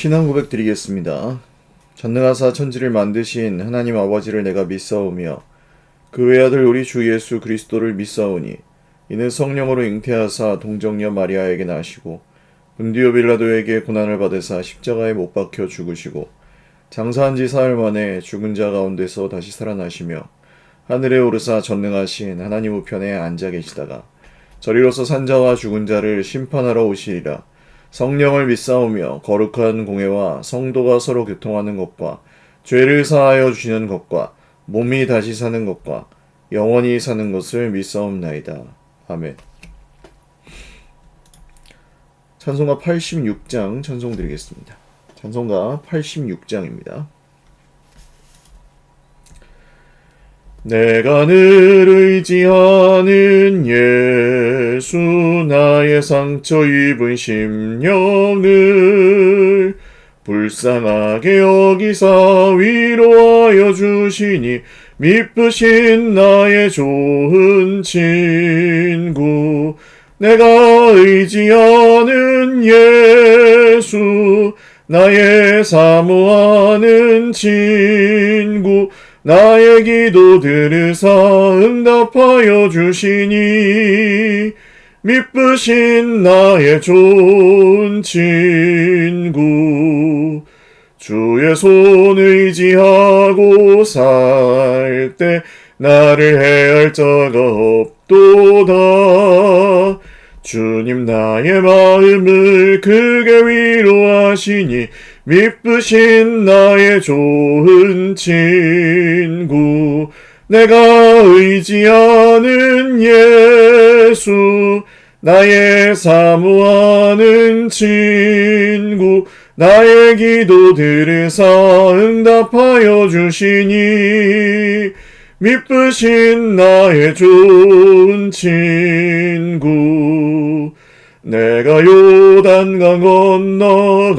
신앙 고백 드리겠습니다. 전능하사 천지를 만드신 하나님 아버지를 내가 믿사오며 그 외아들 우리 주 예수 그리스도를 믿사오니 이는 성령으로 잉태하사 동정녀 마리아에게 나시고 본디오 빌라도에게 고난을 받으사 십자가에 못 박혀 죽으시고 장사한 지 사흘 만에 죽은 자 가운데서 다시 살아나시며 하늘에 오르사 전능하신 하나님 우편에 앉아 계시다가 저리로서 산자와 죽은 자를 심판하러 오시리라. 성령을 믿사오며 거룩한 공회와 성도가 서로 교통하는 것과 죄를 사하여 주시는 것과 몸이 다시 사는 것과 영원히 사는 것을 믿사옵나이다. 아멘. 찬송가 86장 찬송 드리겠습니다. 찬송가 86장입니다. 내가 늘 의지하는 예수 나의 상처 입은 심령을 불쌍하게 여기사 위로하여 주시니 미쁘신 나의 좋은 친구 내가 의지하는 예수 나의 사모하는 친구 나의 기도 들으사 응답하여 주시니 미쁘신 나의 좋은 친구 주의 손 의지하고 살 때 나를 해할 자가 없도다. 주님 나의 마음을 크게 위로하시니 미쁘신 나의 좋은 친구 내가 의지하는 예수 나의 사모하는 친구 나의 기도 들으사 응답하여 주시니 미쁘신 나의 좋은 친구 내가 요단강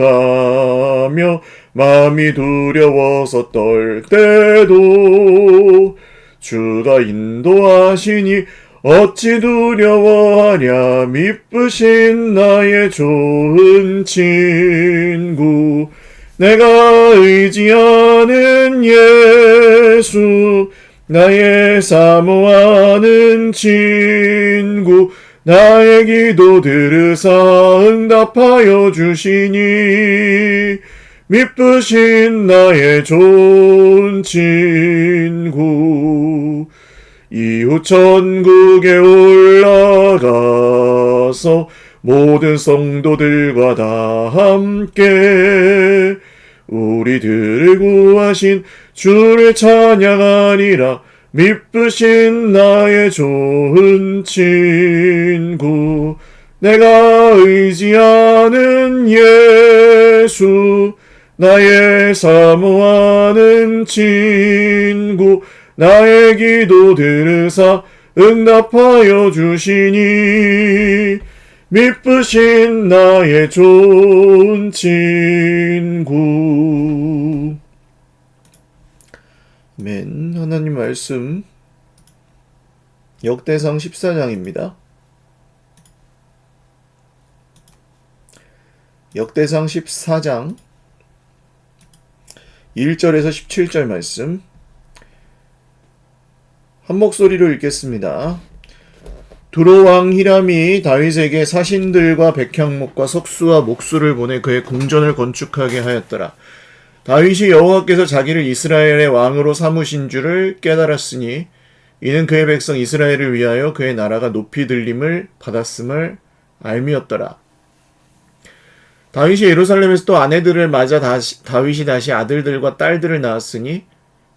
건너가며 마음이 두려워서 떨 때도 주가 인도하시니 어찌 두려워하랴 미쁘신 나의 좋은 친구 내가 의지하는 예수 나의 사모하는 친구 나의 기도 들으사 응답하여 주시니 미쁘신 나의 좋은 친구 이후 천국에 올라가서 모든 성도들과 다 함께 우리들을 구하신 주를 찬양하리라. 미쁘신 나의 좋은 친구 내가 의지하는 예수 나의 사모하는 친구 나의 기도 들으사 응답하여 주시니 미쁘신 나의 좋은 친구. 아멘. 하나님 말씀 역대상 14장입니다. 역대상 14장 1절에서 17절 말씀 한 목소리로 읽겠습니다. 두로 왕 히람이 다윗에게 사신들과 백향목과 석수와 목수를 보내 그의 궁전을 건축하게 하였더라. 다윗이 여호와께서 자기를 이스라엘의 왕으로 삼으신 줄을 깨달았으니 이는 그의 백성 이스라엘을 위하여 그의 나라가 높이 들림을 받았음을 알미었더라. 다윗이 예루살렘에서 또 아내들을 맞아 다윗이 다시 아들들과 딸들을 낳았으니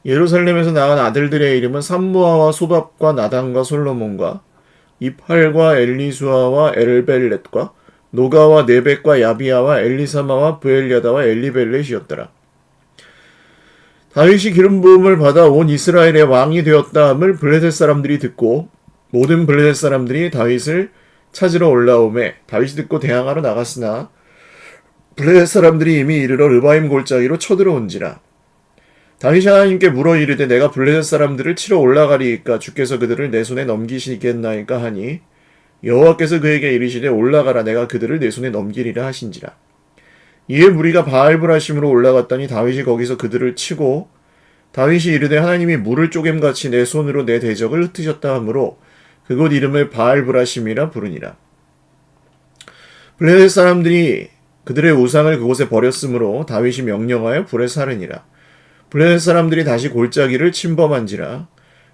예루살렘에서 낳은 아들들의 이름은 삼무아와 소밥과 나단과 솔로몬과 입할과 엘리수아와 엘벨렛과 노가와 네벡과 야비아와 엘리사마와 브엘야다와 엘리벨렛이었더라. 다윗이 기름 부음을 받아 온 이스라엘의 왕이 되었다함을 블레셋 사람들이 듣고 모든 블레셋 사람들이 다윗을 찾으러 올라오매 다윗이 듣고 대항하러 나갔으나 블레셋 사람들이 이미 이르러 르바임 골짜기로 쳐들어온지라. 다윗이 하나님께 물어 이르되 내가 블레셋 사람들을 치러 올라가리이까 주께서 그들을 내 손에 넘기시겠나이까 하니 여호와께서 그에게 이르시되 올라가라 내가 그들을 내 손에 넘기리라 하신지라. 이에 무리가 바알브라심으로 올라갔더니 다윗이 거기서 그들을 치고 다윗이 이르되 하나님이 물을 쪼갰같이 내 손으로 내 대적을 흩으셨다 하므로 그곳 이름을 바알브라심이라 부르니라. 블레셋 사람들이 그들의 우상을 그곳에 버렸으므로 다윗이 명령하여 불에 사르니라. 블레셋 사람들이 다시 골짜기를 침범한지라.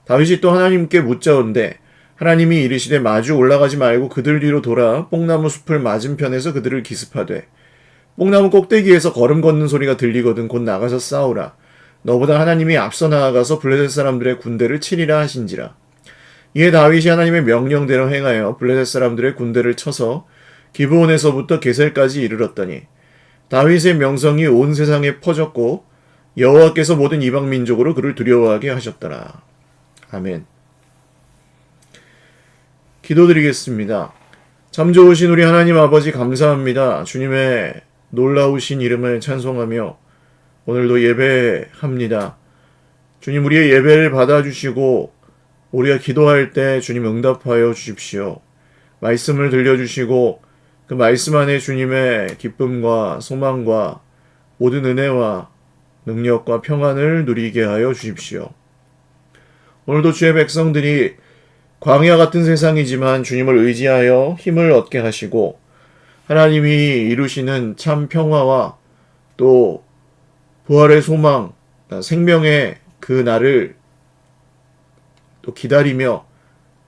다윗이 또 하나님께 묻자온대 하나님이 이르시되 마주 올라가지 말고 그들 뒤로 돌아 뽕나무 숲을 맞은편에서 그들을 기습하되 뽕나무 꼭대기에서 걸음 걷는 소리가 들리거든 곧 나가서 싸우라. 너보다 하나님이 앞서 나아가서 블레셋 사람들의 군대를 치리라 하신지라. 이에 다윗이 하나님의 명령대로 행하여 블레셋 사람들의 군대를 쳐서 기브온에서부터 게셀까지 이르렀더니 다윗의 명성이 온 세상에 퍼졌고 여호와께서 모든 이방 민족으로 그를 두려워하게 하셨더라. 아멘. 기도드리겠습니다. 참 좋으신 우리 하나님 아버지 감사합니다. 주님의 놀라우신 이름을 찬송하며 오늘도 예배합니다. 주님 우리의 예배를 받아주시고 우리가 기도할 때 주님 응답하여 주십시오. 말씀을 들려주시고 그 말씀 안에 주님의 기쁨과 소망과 모든 은혜와 능력과 평안을 누리게 하여 주십시오. 오늘도 주의 백성들이 광야 같은 세상이지만 주님을 의지하여 힘을 얻게 하시고 하나님이 이루시는 참 평화와 또 부활의 소망, 생명의 그 날을 또 기다리며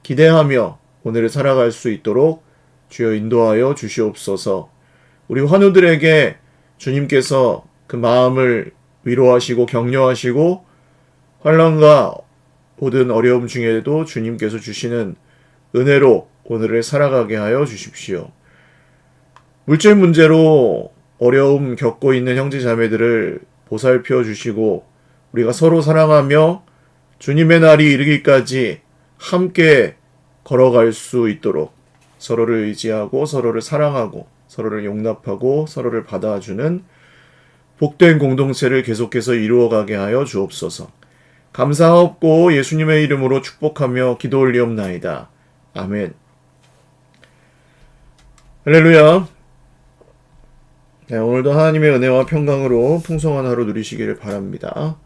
기대하며 오늘을 살아갈 수 있도록 주여 인도하여 주시옵소서. 우리 환우들에게 주님께서 그 마음을 위로하시고 격려하시고 환난과 모든 어려움 중에도 주님께서 주시는 은혜로 오늘을 살아가게 하여 주십시오. 물질 문제로 어려움 겪고 있는 형제 자매들을 보살펴 주시고 우리가 서로 사랑하며 주님의 날이 이르기까지 함께 걸어갈 수 있도록 서로를 의지하고 서로를 사랑하고 서로를 용납하고 서로를 받아주는 복된 공동체를 계속해서 이루어가게 하여 주옵소서. 감사하옵고 예수님의 이름으로 축복하며 기도 올리옵나이다. 아멘. 할렐루야. 네, 오늘도 하나님의 은혜와 평강으로 풍성한 하루 누리시기를 바랍니다.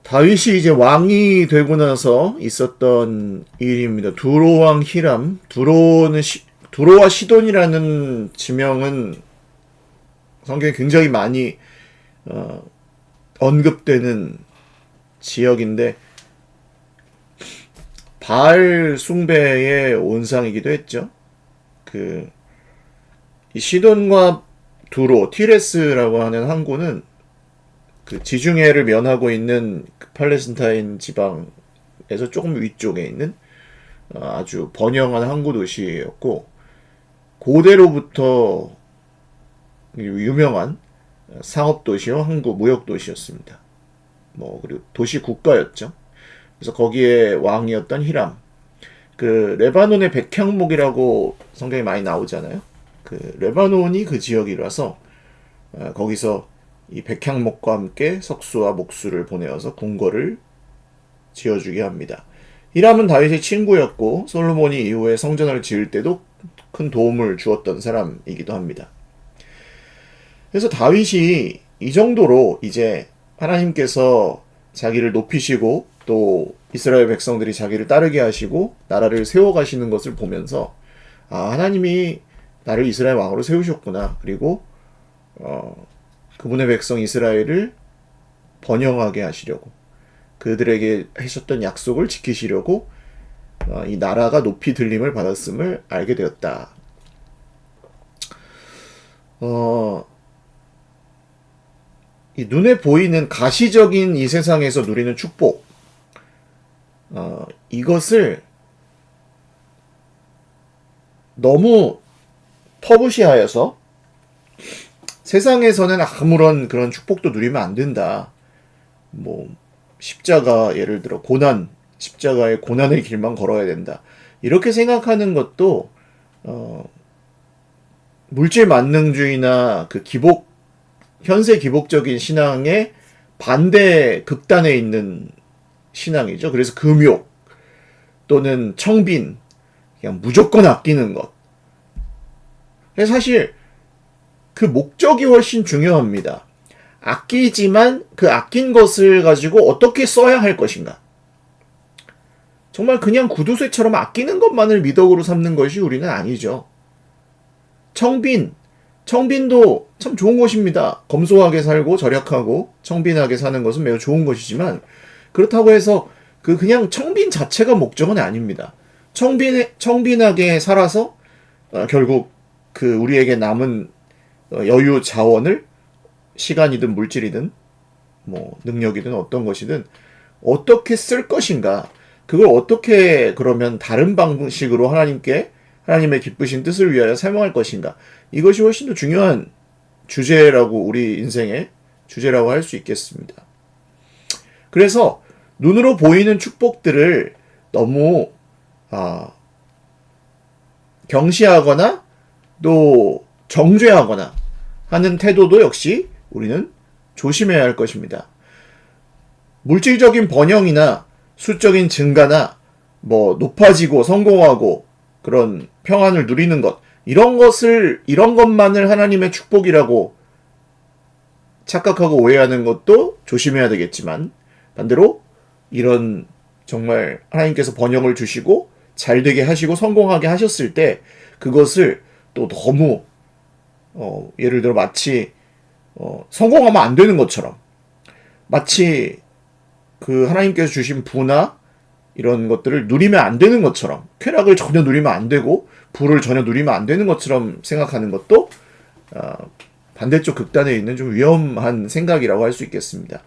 다윗이 이제 왕이 되고 나서 있었던 일입니다. 두로왕 히람, 두로와 시돈이라는 지명은 성경에 굉장히 많이 언급되는 지역인데 바알 숭배의 온상이기도 했죠. 이 시돈과 두로, 티레스라고 하는 항구는 그 지중해를 면하고 있는 그 팔레스타인 지방에서 조금 위쪽에 있는 아주 번영한 항구 도시였고 고대로부터 유명한 상업 도시와 항구 무역 도시였습니다. 그리고 도시 국가였죠. 그래서 거기에 왕이었던 히람. 그 레바논의 백향목이라고 성경에 많이 나오잖아요. 그 레바논이 그 지역이라서 거기서 이 백향목과 함께 석수와 목수를 보내어서 궁궐을 지어주게 합니다. 히람은 다윗의 친구였고 솔로몬이 이후에 성전을 지을 때도 큰 도움을 주었던 사람이기도 합니다. 그래서 다윗이 이 정도로 이제 하나님께서 자기를 높이시고 또 이스라엘 백성들이 자기를 따르게 하시고 나라를 세워가시는 것을 보면서 하나님이 나를 이스라엘 왕으로 세우셨구나. 그리고 그분의 백성 이스라엘을 번영하게 하시려고 그들에게 하셨던 약속을 지키시려고 이 나라가 높이 들림을 받았음을 알게 되었다. 이 눈에 보이는 가시적인 이 세상에서 누리는 축복, 이것을 너무 터부시하여서 세상에서는 아무런 그런 축복도 누리면 안 된다. 십자가, 예를 들어 고난, 십자가의 고난의 길만 걸어야 된다. 이렇게 생각하는 것도 물질 만능주의나 그 현세 기복적인 신앙의 반대 극단에 있는 신앙이죠. 그래서 금욕 또는 청빈, 그냥 무조건 아끼는 것, 사실 그 목적이 훨씬 중요합니다. 아끼지만 그 아낀 것을 가지고 어떻게 써야 할 것인가. 정말 그냥 구두쇠처럼 아끼는 것만을 미덕으로 삼는 것이 우리는 아니죠. 청빈도 참 좋은 것입니다. 검소하게 살고 절약하고 청빈하게 사는 것은 매우 좋은 것이지만 그렇다고 해서 그냥 청빈 자체가 목적은 아닙니다. 청빈하게 살아서 결국 우리에게 남은 여유 자원을 시간이든 물질이든 뭐 능력이든 어떤 것이든 어떻게 쓸 것인가, 그걸 어떻게 그러면 다른 방식으로 하나님의 기쁘신 뜻을 위하여 사용할 것인가, 이것이 훨씬 더 중요한 주제라고, 우리 인생의 주제라고 할 수 있겠습니다. 그래서 눈으로 보이는 축복들을 너무 경시하거나 또 정죄하거나 하는 태도도 역시 우리는 조심해야 할 것입니다. 물질적인 번영이나 수적인 증가나 뭐 높아지고 성공하고 그런 평안을 누리는 것, 이런 것만을 하나님의 축복이라고 착각하고 오해하는 것도 조심해야 되겠지만, 반대로 이런 정말 하나님께서 번영을 주시고 잘되게 하시고 성공하게 하셨을 때 그것을 또 너무 예를 들어 마치 성공하면 안 되는 것처럼, 마치 하나님께서 주신 부나 이런 것들을 누리면 안 되는 것처럼, 쾌락을 전혀 누리면 안 되고 부를 전혀 누리면 안 되는 것처럼 생각하는 것도 반대쪽 극단에 있는 좀 위험한 생각이라고 할 수 있겠습니다.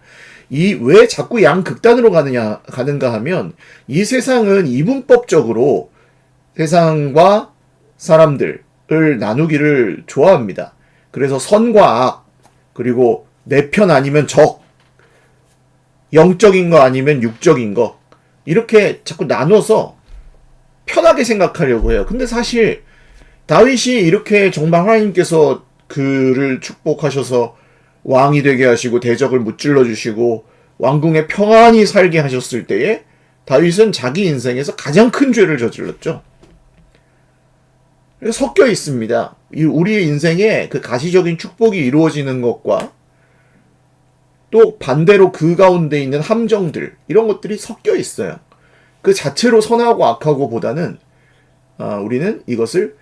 왜 자꾸 양극단으로 가는가 하면, 이 세상은 이분법적으로 세상과 사람들을 나누기를 좋아합니다. 그래서 선과 악, 그리고 내 편 아니면 적, 영적인 거 아니면 육적인 거, 이렇게 자꾸 나눠서 편하게 생각하려고 해요. 근데 사실 다윗이 이렇게 정말 하나님께서 그를 축복하셔서 왕이 되게 하시고 대적을 무찔러 주시고 왕궁에 평안히 살게 하셨을 때에 다윗은 자기 인생에서 가장 큰 죄를 저질렀죠. 섞여 있습니다. 우리의 인생에 그 가시적인 축복이 이루어지는 것과 또 반대로 그 가운데 있는 함정들, 이런 것들이 섞여 있어요. 그 자체로 선하고 악하고 보다는 우리는 이것을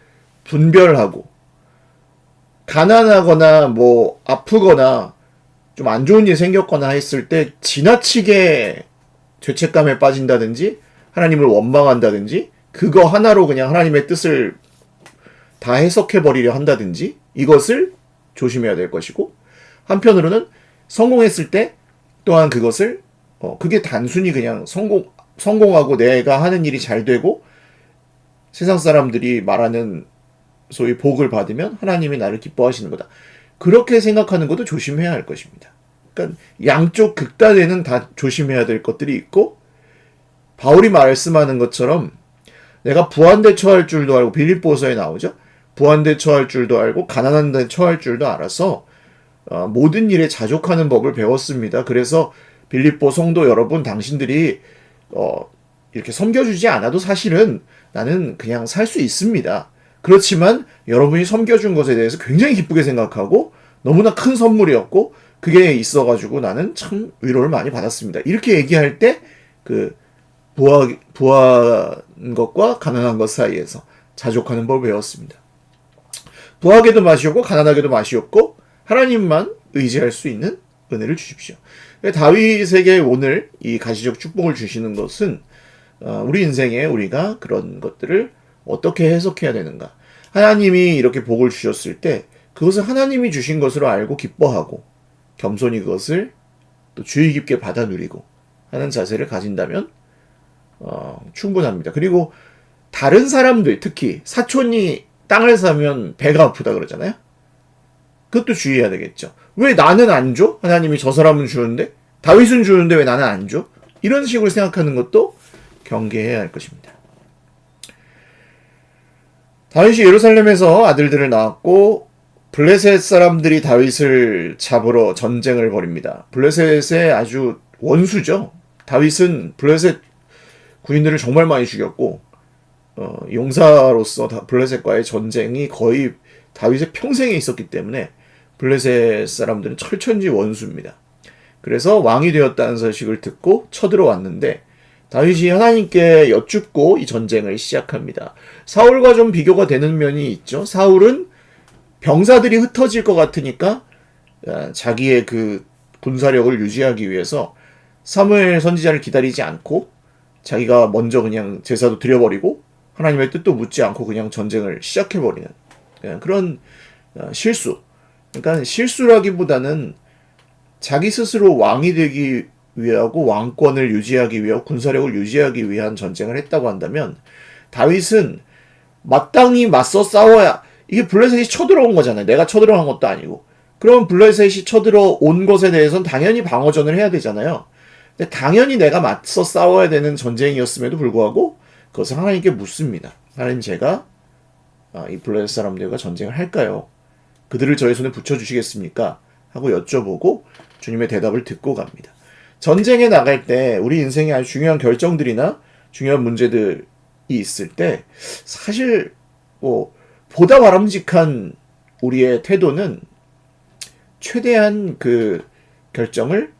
분별하고, 가난하거나 뭐 아프거나 좀 안 좋은 일이 생겼거나 했을 때 지나치게 죄책감에 빠진다든지 하나님을 원망한다든지 그거 하나로 그냥 하나님의 뜻을 다 해석해버리려 한다든지, 이것을 조심해야 될 것이고, 한편으로는 성공했을 때 또한 그것을 그게 단순히 그냥 성공하고 내가 하는 일이 잘 되고 세상 사람들이 말하는 소위 복을 받으면 하나님이 나를 기뻐하시는 거다, 그렇게 생각하는 것도 조심해야 할 것입니다. 그러니까 양쪽 극단에는 다 조심해야 될 것들이 있고, 바울이 말씀하는 것처럼 내가 부한 데 처할 줄도 알고, 빌립보서에 나오죠. 부한 데 처할 줄도 알고 가난한 데 처할 줄도 알아서 모든 일에 자족하는 법을 배웠습니다. 그래서 빌립보 성도 여러분, 당신들이 이렇게 섬겨주지 않아도 사실은 나는 그냥 살 수 있습니다. 그렇지만 여러분이 섬겨준 것에 대해서 굉장히 기쁘게 생각하고 너무나 큰 선물이었고 그게 있어가지고 나는 참 위로를 많이 받았습니다. 이렇게 얘기할 때 부한 것과 가난한 것 사이에서 자족하는 법을 배웠습니다. 부하게도 맛이 없고 가난하게도 맛이 없고 하나님만 의지할 수 있는 은혜를 주십시오. 다윗에게 오늘 이 가시적 축복을 주시는 것은 우리 인생에 우리가 그런 것들을 어떻게 해석해야 되는가. 하나님이 이렇게 복을 주셨을 때 그것을 하나님이 주신 것으로 알고 기뻐하고 겸손히 그것을 또 주의 깊게 받아 누리고 하는 자세를 가진다면 충분합니다. 그리고 다른 사람들, 특히 사촌이 땅을 사면 배가 아프다 그러잖아요. 그것도 주의해야 되겠죠. 왜 나는 안 줘? 하나님이 저 사람은 주는데, 다윗은 주는데 왜 나는 안 줘? 이런 식으로 생각하는 것도 경계해야 할 것입니다. 다윗이 예루살렘에서 아들들을 낳았고 블레셋 사람들이 다윗을 잡으러 전쟁을 벌입니다. 블레셋의 아주 원수죠. 다윗은 블레셋 군인들을 정말 많이 죽였고 용사로서 블레셋과의 전쟁이 거의 다윗의 평생에 있었기 때문에 블레셋 사람들은 철천지 원수입니다. 그래서 왕이 되었다는 소식을 듣고 쳐들어왔는데 다윗이 하나님께 여쭙고 이 전쟁을 시작합니다. 사울과 좀 비교가 되는 면이 있죠. 사울은 병사들이 흩어질 것 같으니까 자기의 그 군사력을 유지하기 위해서 사무엘 선지자를 기다리지 않고 자기가 먼저 그냥 제사도 드려버리고 하나님의 뜻도 묻지 않고 그냥 전쟁을 시작해버리는 그런 실수. 그러니까 실수라기보다는 자기 스스로 왕이 되기 위하고 왕권을 유지하기 위하고 군사력을 유지하기 위한 전쟁을 했다고 한다면 다윗은 마땅히 맞서 싸워야 이게 블레셋이 쳐들어온 거잖아요. 내가 쳐들어간 것도 아니고. 그럼 블레셋이 쳐들어온 것에 대해서는 당연히 방어전을 해야 되잖아요. 근데 당연히 내가 맞서 싸워야 되는 전쟁이었음에도 불구하고 그것을 하나님께 묻습니다. 하나님 제가 이 블레셋 사람들과 전쟁을 할까요? 그들을 저의 손에 붙여주시겠습니까? 하고 여쭤보고 주님의 대답을 듣고 갑니다. 전쟁에 나갈 때 우리 인생에 아주 중요한 결정들이나 중요한 문제들이 있을 때 사실 보다 바람직한 우리의 태도는 최대한 그 결정을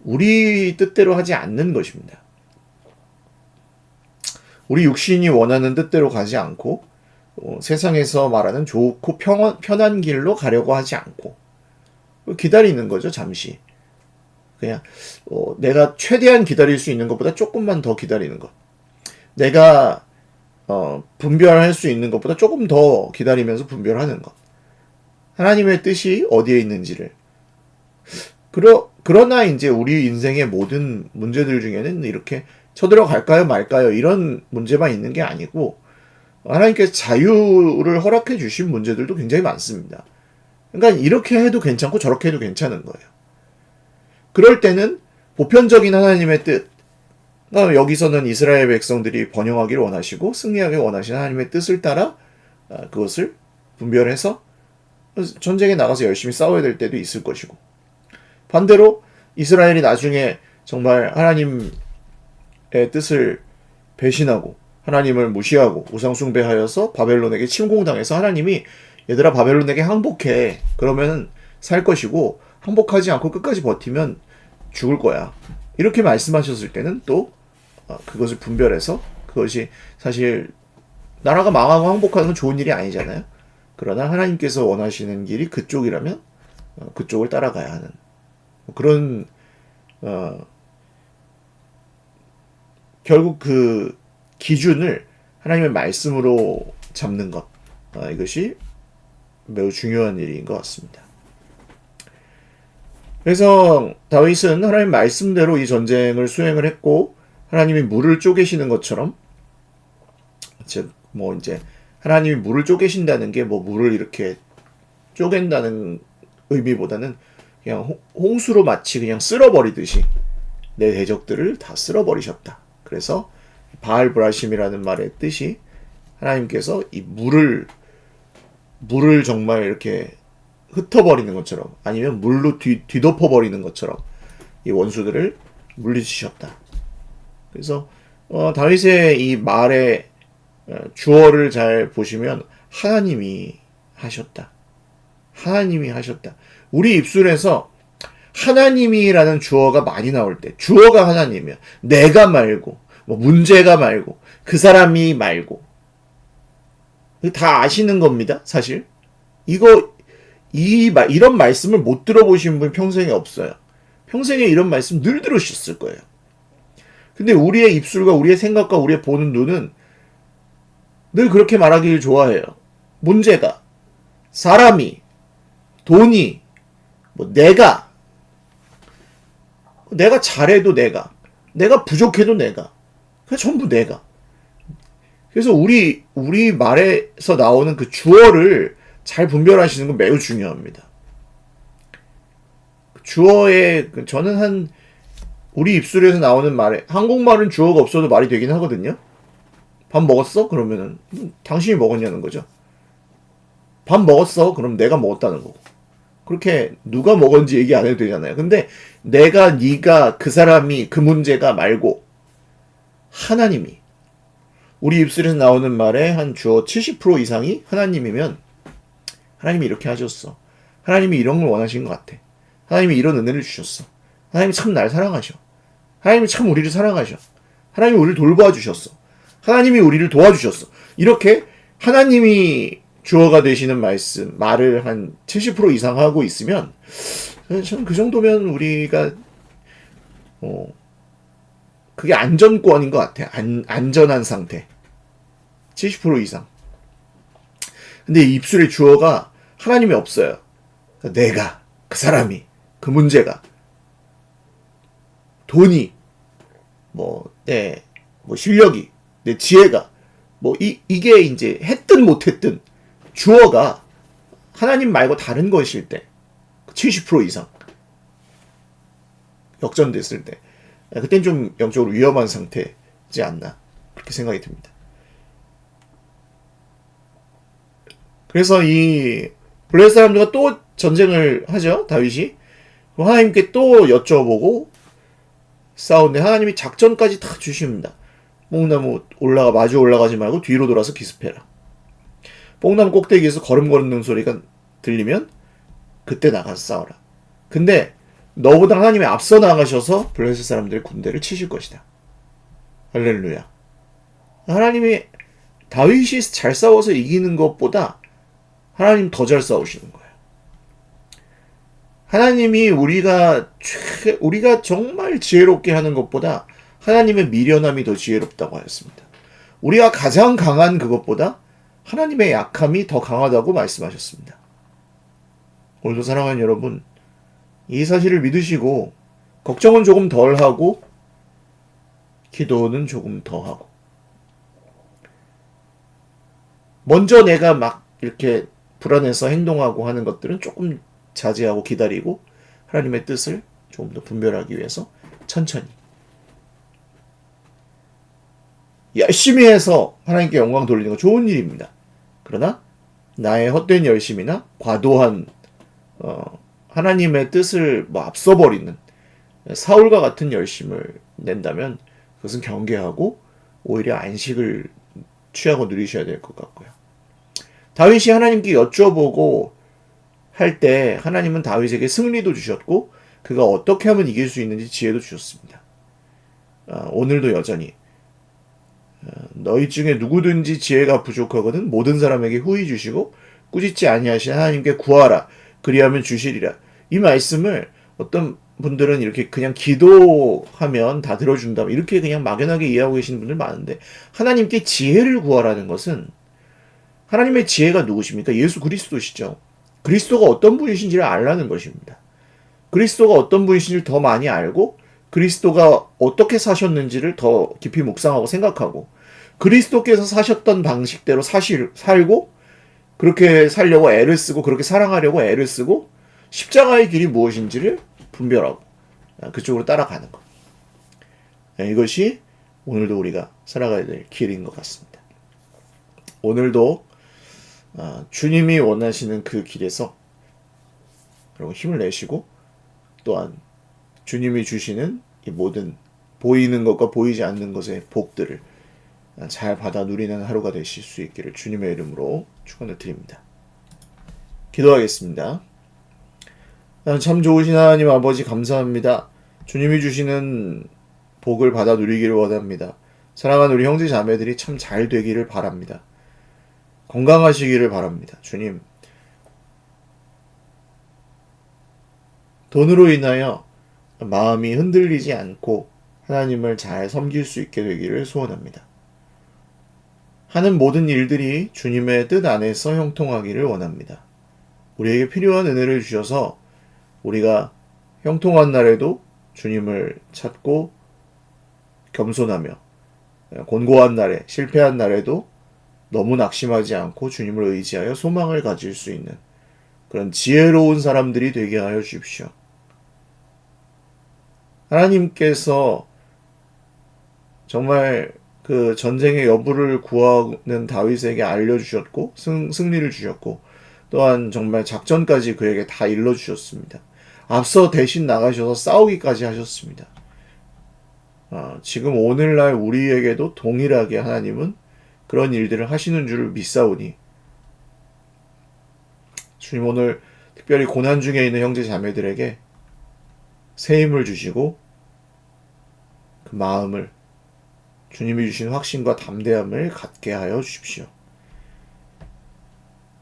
우리 뜻대로 하지 않는 것입니다. 우리 육신이 원하는 뜻대로 가지 않고 세상에서 말하는 좋고 편한 길로 가려고 하지 않고 기다리는 거죠. 잠시. 그냥 내가 최대한 기다릴 수 있는 것보다 조금만 더 기다리는 것. 내가 분별할 수 있는 것보다 조금 더 기다리면서 분별하는 것. 하나님의 뜻이 어디에 있는지를. 그러나 이제 우리 인생의 모든 문제들 중에는 이렇게 쳐들어갈까요 말까요 이런 문제만 있는 게 아니고 하나님께서 자유를 허락해 주신 문제들도 굉장히 많습니다. 그러니까 이렇게 해도 괜찮고 저렇게 해도 괜찮은 거예요. 그럴 때는 보편적인 하나님의 뜻, 그러니까 여기서는 이스라엘 백성들이 번영하기를 원하시고 승리하길 원하시는 하나님의 뜻을 따라 그것을 분별해서 전쟁에 나가서 열심히 싸워야 될 때도 있을 것이고 반대로 이스라엘이 나중에 정말 하나님의 뜻을 배신하고 하나님을 무시하고 우상숭배하여서 바벨론에게 침공당해서 하나님이 얘들아 바벨론에게 항복해 그러면 살 것이고 항복하지 않고 끝까지 버티면 죽을 거야 이렇게 말씀하셨을 때는 또 그것을 분별해서 그것이 사실 나라가 망하고 항복하는 건 좋은 일이 아니잖아요. 그러나 하나님께서 원하시는 길이 그쪽이라면 그쪽을 따라가야 하는 그런 결국 그 기준을 하나님의 말씀으로 잡는 것 이것이 매우 중요한 일인 것 같습니다. 그래서 다윗은 하나님 말씀대로 이 전쟁을 수행을 했고 하나님이 물을 쪼개시는 것처럼 즉 뭐 이제 하나님이 물을 쪼개신다는 게 뭐 물을 이렇게 쪼갠다는 의미보다는 그냥 홍수로 마치 그냥 쓸어버리듯이 내 대적들을 다 쓸어버리셨다. 그래서 바알 브라심이라는 말의 뜻이 하나님께서 이 물을 정말 이렇게 흩어버리는 것처럼 아니면 물로 뒤덮어버리는 것처럼 이 원수들을 물리치셨다. 그래서 다윗의 이 말의 주어를 잘 보시면 하나님이 하셨다. 하나님이 하셨다. 우리 입술에서 하나님이라는 주어가 많이 나올 때 주어가 하나님이야. 내가 말고 뭐 문제가 말고 그 사람이 말고 다 아시는 겁니다. 사실 이런 말씀을 못 들어보신 분 평생에 없어요. 평생에 이런 말씀 늘 들으셨을 거예요. 근데 우리의 입술과 우리의 생각과 우리의 보는 눈은 늘 그렇게 말하기를 좋아해요. 문제가, 사람이, 돈이, 뭐 내가 잘해도 내가 부족해도 내가, 그냥 전부 내가. 그래서 우리 말에서 나오는 그 주어를 잘 분별하시는 건 매우 중요합니다. 주어에 저는 우리 입술에서 나오는 말에 한국말은 주어가 없어도 말이 되긴 하거든요. 밥 먹었어? 그러면은 당신이 먹었냐는 거죠. 밥 먹었어? 그럼 내가 먹었다는 거고. 그렇게 누가 먹었는지 얘기 안 해도 되잖아요. 근데 내가, 네가, 그 사람이, 그 문제가 말고 하나님이 우리 입술에서 나오는 말의 한 주어 70% 이상이 하나님이면 하나님이 이렇게 하셨어. 하나님이 이런 걸 원하신 것 같아. 하나님이 이런 은혜를 주셨어. 하나님이 참 날 사랑하셔. 하나님이 참 우리를 사랑하셔. 하나님이 우리를 돌보아 주셨어. 하나님이 우리를 도와주셨어. 이렇게 하나님이 주어가 되시는 말을 한 70% 이상 하고 있으면, 저는 그 정도면 우리가, 그게 안전권인 것 같아. 안전한 상태. 70% 이상. 근데 입술의 주어가 하나님이 없어요. 내가, 그 사람이, 그 문제가, 돈이, 내 실력이, 내 지혜가, 이게 이제 했든 못했든 주어가 하나님 말고 다른 것일 때, 70% 이상 역전됐을 때, 그땐 좀 영적으로 위험한 상태지 않나, 그렇게 생각이 듭니다. 그래서 이 블레셋 사람들과 또 전쟁을 하죠. 다윗이. 하나님께 또 여쭤보고 싸우는데 하나님이 작전까지 다 주십니다. 뽕나무 마주 올라가지 말고 뒤로 돌아서 기습해라. 뽕나무 꼭대기에서 걸음 걷는 소리가 들리면 그때 나가서 싸워라. 근데 너보다 하나님이 앞서 나가셔서 블레셋 사람들의 군대를 치실 것이다. 할렐루야. 하나님이 다윗이 잘 싸워서 이기는 것보다 하나님 더 잘 싸우시는 거예요. 하나님이 우리가 정말 지혜롭게 하는 것보다 하나님의 미련함이 더 지혜롭다고 하였습니다. 우리가 가장 강한 그것보다 하나님의 약함이 더 강하다고 말씀하셨습니다. 오늘도 사랑하는 여러분, 이 사실을 믿으시고 걱정은 조금 덜 하고 기도는 조금 더 하고, 먼저 내가 막 이렇게 불안해서 행동하고 하는 것들은 조금 자제하고 기다리고 하나님의 뜻을 조금 더 분별하기 위해서 천천히 열심히 해서 하나님께 영광 돌리는 거 좋은 일입니다. 그러나 나의 헛된 열심이나 과도한 하나님의 뜻을 앞서버리는 사울과 같은 열심을 낸다면 그것은 경계하고 오히려 안식을 취하고 누리셔야 될 것 같고요. 다윗이 하나님께 여쭤보고 할 때 하나님은 다윗에게 승리도 주셨고 그가 어떻게 하면 이길 수 있는지 지혜도 주셨습니다. 오늘도 여전히 너희 중에 누구든지 지혜가 부족하거든 모든 사람에게 후히 주시고 꾸짖지 아니하신 하나님께 구하라 그리하면 주시리라. 이 말씀을 어떤 분들은 이렇게 그냥 기도하면 다 들어준다 이렇게 그냥 막연하게 이해하고 계시는 분들 많은데, 하나님께 지혜를 구하라는 것은 하나님의 지혜가 누구십니까? 예수 그리스도시죠. 그리스도가 어떤 분이신지를 알라는 것입니다. 그리스도가 어떤 분이신지를 더 많이 알고 그리스도가 어떻게 사셨는지를 더 깊이 묵상하고 생각하고 그리스도께서 사셨던 방식대로 살고 그렇게 살려고 애를 쓰고 그렇게 사랑하려고 애를 쓰고 십자가의 길이 무엇인지를 분별하고 그쪽으로 따라가는 것. 이것이 오늘도 우리가 살아가야 될 길인 것 같습니다. 오늘도 주님이 원하시는 그 길에서 여러분 힘을 내시고 또한 주님이 주시는 이 모든 보이는 것과 보이지 않는 것의 복들을 잘 받아 누리는 하루가 되실 수 있기를 주님의 이름으로 축원을 드립니다. 기도하겠습니다. 참 좋으신 하나님 아버지 감사합니다. 주님이 주시는 복을 받아 누리기를 원합니다. 사랑하는 우리 형제 자매들이 참 잘 되기를 바랍니다. 건강하시기를 바랍니다. 주님, 돈으로 인하여 마음이 흔들리지 않고 하나님을 잘 섬길 수 있게 되기를 소원합니다. 하는 모든 일들이 주님의 뜻 안에서 형통하기를 원합니다. 우리에게 필요한 은혜를 주셔서 우리가 형통한 날에도 주님을 찾고 겸손하며 곤고한 날에 실패한 날에도 너무 낙심하지 않고 주님을 의지하여 소망을 가질 수 있는 그런 지혜로운 사람들이 되게 하여 주십시오. 하나님께서 정말 그 전쟁의 여부를 구하는 다윗에게 알려주셨고 승리를 주셨고 또한 정말 작전까지 그에게 다 일러주셨습니다. 앞서 대신 나가셔서 싸우기까지 하셨습니다. 지금 오늘날 우리에게도 동일하게 하나님은 그런 일들을 하시는 줄 믿사오니 주님 오늘 특별히 고난 중에 있는 형제 자매들에게 새 힘을 주시고 그 마음을 주님이 주신 확신과 담대함을 갖게 하여 주십시오.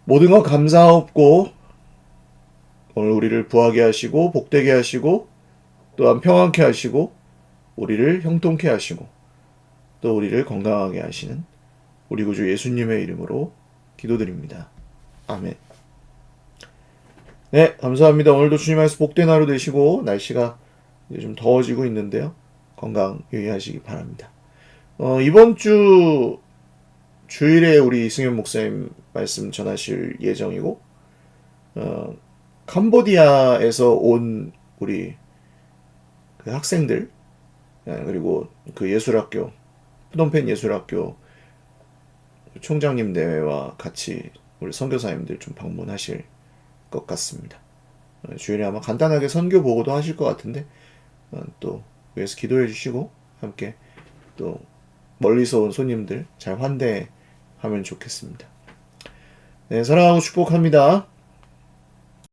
모든 것 감사하옵고 오늘 우리를 부하게 하시고 복되게 하시고 또한 평안케 하시고 우리를 형통케 하시고 또 우리를 건강하게 하시는 우리 구주 예수님의 이름으로 기도드립니다. 아멘. 네, 감사합니다. 오늘도 주님 안에서 복된 하루 되시고 날씨가 이제 좀 더워지고 있는데요. 건강 유의하시기 바랍니다. 이번 주 주일에 우리 이승현 목사님 말씀 전하실 예정이고 캄보디아에서 온 우리 그 학생들 그리고 그 예술학교 푸놈펜 예술학교 총장님 대회와 같이 우리 선교사님들 좀 방문하실 것 같습니다. 주일에 아마 간단하게 선교 보고도 하실 것 같은데 또 위에서 기도해 주시고 함께 또 멀리서 온 손님들 잘 환대하면 좋겠습니다. 네, 사랑하고 축복합니다.